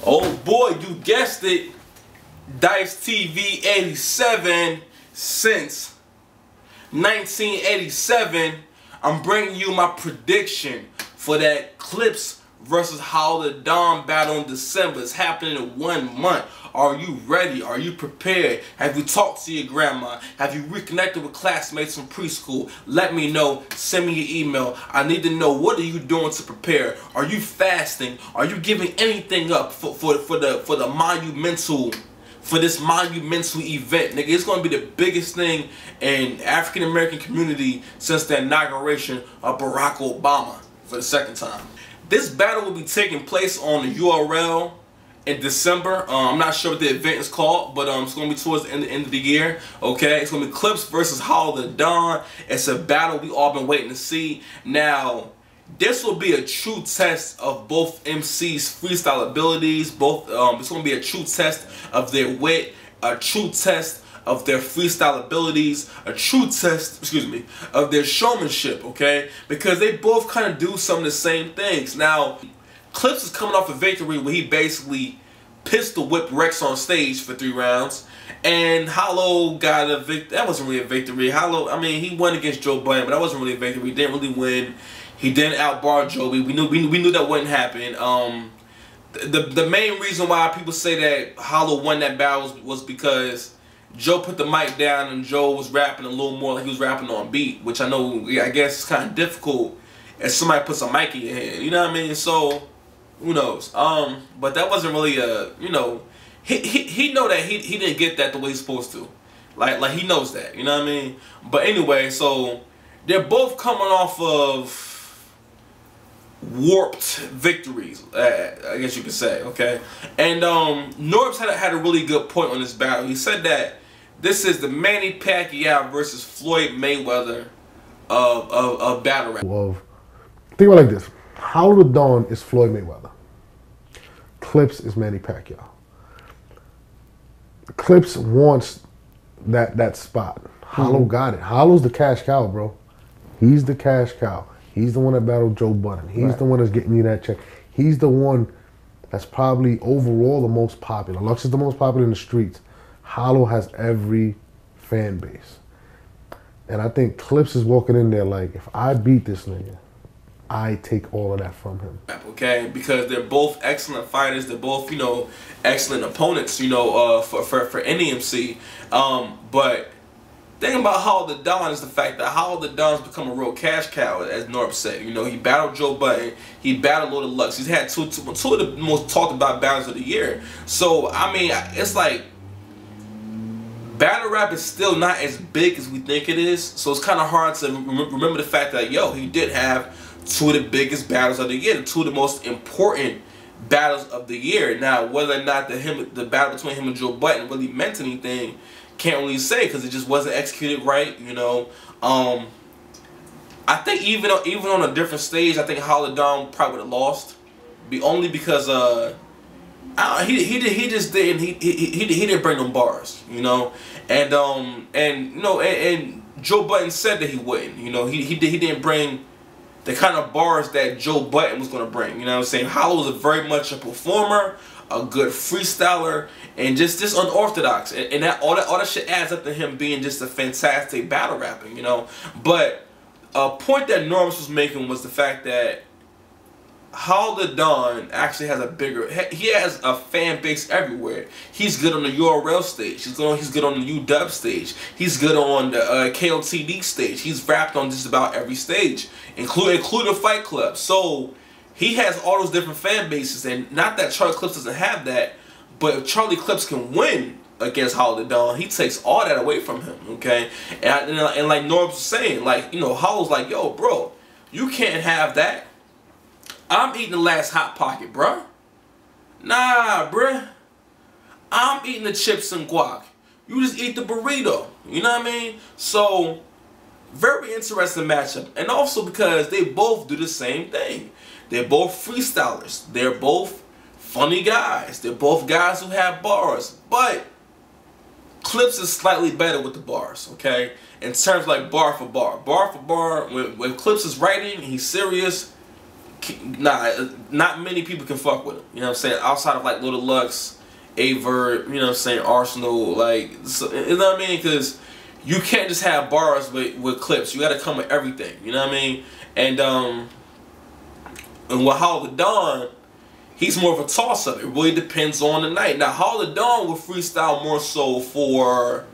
Oh boy, you guessed it. DICETV87 since 1987. I'm bringing you my prediction for that Clips versus Hollow Da Don battle in December. It's happening in 1 month. Are you ready? Are you prepared? Have you talked to your grandma? Have you reconnected with classmates from preschool? Let me know. Send me your email. I need to know, what are you doing to prepare? Are you fasting? Are you giving anything up for this monumental event? Nigga, it's gonna be the biggest thing in African American community since the inauguration of Barack Obama for the second time. This battle will be taking place on the URL in December. I'm not sure what the event is called, but it's going to be towards the end of the year. Okay, it's going to be Clips versus Hollow Da Don. It's a battle we all been waiting to see. Now, this will be a true test of both MCs' freestyle abilities. It's going to be a true test of their wit, a true test of their freestyle abilities, a true test, of their showmanship, okay? Because they both kind of do some of the same things. Now, Clips is coming off a victory where he basically pistol whipped Rex on stage for 3 rounds, and Hollow got a victory. That wasn't really a victory. Hollow, I mean, he won against Joe Button, but that wasn't really a victory. He didn't really win. He didn't outbar Joey. We knew that wouldn't happen. The main reason why people say that Hollow won that battle was because Joe put the mic down and Joe was rapping a little more like he was rapping on beat, which I know, I guess it's kind of difficult if somebody puts a mic in your hand, you know what I mean? So, who knows? But that wasn't really a, he know that he didn't get that the way he's supposed to. Like he knows that, you know what I mean? But anyway, so they're both coming off of warped victories, I guess you could say, okay? And Norbs had a really good point on this battle. He said that this is the Manny Pacquiao versus Floyd Mayweather of battle rap. Think about it like this. Hollow Da Don is Floyd Mayweather. Clips is Manny Pacquiao. Clips wants that spot. Hollow got it. Hollow's the cash cow, bro. He's the cash cow. He's the one that battled Joe Budden. He's the one that's getting you that check. He's the one that's probably overall the most popular. Lux is the most popular in the streets. Hollow has every fan base. And I think Clips is walking in there like, if I beat this nigga, I take all of that from him. Okay, because they're both excellent fighters. They're both, excellent opponents, for any MC. But the thing about Hollow Da Don is the fact that Hollow Da Don's become a real cash cow, as Norb said. He battled Joe Budden, he battled Lord of Lux. He's had two of the most talked about battles of the year. So, I mean, it's like, battle rap is still not as big as we think it is. So it's kind of hard to remember the fact that, he did have 2 of the biggest battles of the year, 2 of the most important battles of the year. Now, whether or not the battle between him and Joe Budden really meant anything, can't really say, because it just wasn't executed right, I think even on a different stage, I think Hollow Da Don probably would have lost, only because he didn't bring them bars, and Joe Budden said that he wouldn't, he didn't bring the kind of bars that Joe Budden was going to bring, you know what I'm saying? Hollow was very much a performer, a good freestyler, and just unorthodox, and that all that shit adds up to him being just a fantastic battle rapping, But a point that Norms was making was the fact that Hollow Da Don actually has he has a fan base everywhere. He's good on the URL stage. He's good on the UW stage. He's good on the KOTD stage. He's rapped on just about every stage, including Fight Club. So he has all those different fan bases, and not that Charlie Clips doesn't have that, but if Charlie Clips can win against Hollow Da Don, he takes all that away from him, okay? And like Norbs was saying, like, Hollow's like, yo, bro, you can't have that. I'm eating the last Hot Pocket, bruh. Nah, bruh. I'm eating the chips and guac. You just eat the burrito. You know what I mean? So, very interesting matchup. And also because they both do the same thing. They're both freestylers. They're both funny guys. They're both guys who have bars. But Clips is slightly better with the bars, okay? In terms like bar for bar. Bar for bar, when Clips is writing, he's serious. not many people can fuck with him. You know what I'm saying? Outside of like Little Lux, Averb, you know what I'm saying, Arsenal, like, so, you know what I mean? Because you can't just have bars with clips. You got to come with everything. You know what I mean? And with Hollow the Dawn, he's more of a toss-up. It really depends on the night. Now, Hollow the Dawn will freestyle more so for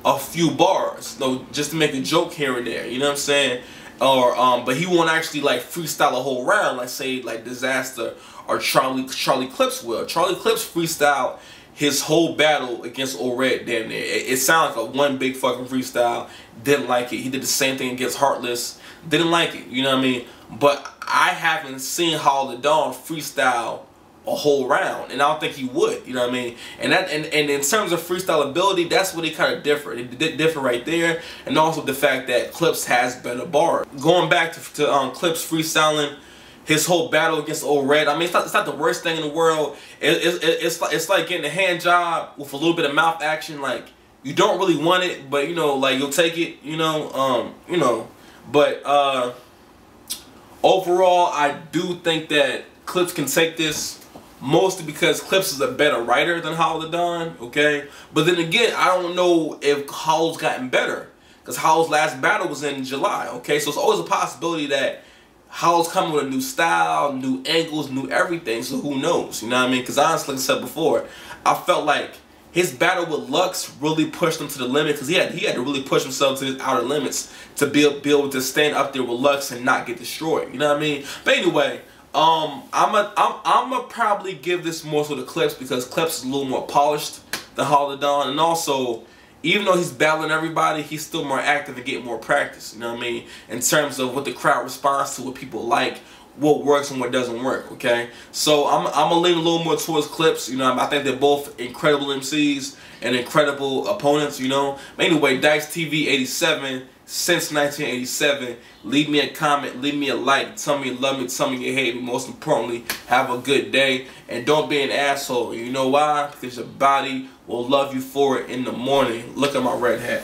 a few bars, just to make a joke here and there. You know what I'm saying? Or but he won't actually like freestyle a whole round, like say like Disaster or Charlie Clips will. Charlie Clips freestyle his whole battle against Old Red damn near. It sounds like a one big fucking freestyle. Didn't like it. He did the same thing against Heartless. Didn't like it. You know what I mean? But I haven't seen Hollow the Dawn freestyle a whole round, and I don't think he would. You know what I mean? And in terms of freestyle ability, that's what he kind of different. It different right there, and also the fact that Clips has better bars. Going back to Clips freestyling his whole battle against Old Red. I mean, it's not the worst thing in the world. It's like getting a hand job with a little bit of mouth action. Like, you don't really want it, but you know, like, you'll take it. You know. But overall, I do think that Clips can take this. Mostly because Clips is a better writer than Hollow the Dawn, okay? But then again, I don't know if Hollow's gotten better. Because Hollow's last battle was in July, okay? So it's always a possibility that Hollow's coming with a new style, new angles, new everything. So who knows, you know what I mean? Because honestly, like I said before, I felt like his battle with Lux really pushed him to the limit. Because he had to really push himself to his outer limits to be able to stand up there with Lux and not get destroyed. You know what I mean? But anyway, I'ma probably give this more so to Clips, because Clips is a little more polished than Hollow the Dawn, and also, even though he's battling everybody, he's still more active and getting more practice. You know what I mean? In terms of what the crowd responds to, what people like, what works and what doesn't work. Okay, so I'm gonna lean a little more towards Clips. You know, I think they're both incredible MCs and incredible opponents. You know. But anyway, DICETV87. Since 1987, leave me a comment, leave me a like, tell me you love me, tell me you hate me. Most importantly, have a good day, and don't be an asshole. You know why? Because your body will love you for it in the morning. Look at my red hat.